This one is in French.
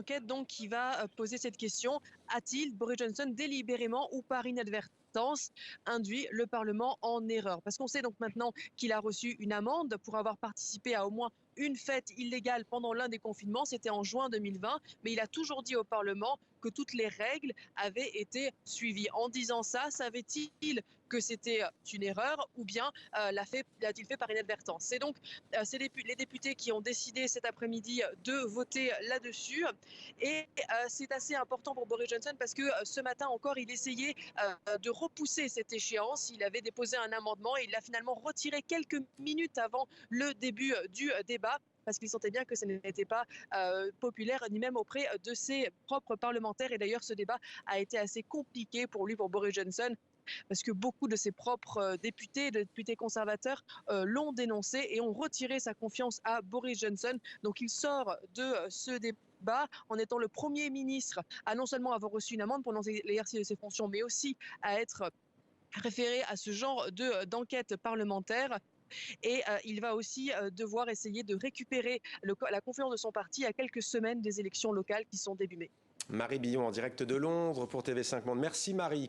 d'enquête donc qui va poser cette question. A-t-il, Boris Johnson, délibérément ou par inadvertance, induit le Parlement en erreur? Parce qu'on sait donc maintenant qu'il a reçu une amende pour avoir participé à au moins une fête illégale pendant l'un des confinements, c'était en juin 2020, mais il a toujours dit au Parlement que toutes les règles avaient été suivies. En disant ça, savait-il que c'était une erreur ou bien l'a-t-il fait par inadvertance? C'est donc les députés qui ont décidé cet après-midi de voter là-dessus. Et c'est assez important pour Boris Johnson parce que ce matin encore, il essayait de repousser cette échéance. Il avait déposé un amendement et il l'a finalement retiré quelques minutes avant le début du débat parce qu'il sentait bien que ce n'était pas populaire, ni même auprès de ses propres parlementaires. Et d'ailleurs, ce débat a été assez compliqué pour lui, pour Boris Johnson, parce que beaucoup de ses propres députés conservateurs, l'ont dénoncé et ont retiré sa confiance à Boris Johnson. Donc il sort de ce débat en étant le Premier ministre à non seulement avoir reçu une amende pendant l'exercice de ses fonctions, mais aussi à être référé à ce genre d'enquête parlementaire. Et il va aussi devoir essayer de récupérer la confiance de son parti à quelques semaines des élections locales qui sont début mai. Marie Billon en direct de Londres pour TV5 Monde. Merci Marie.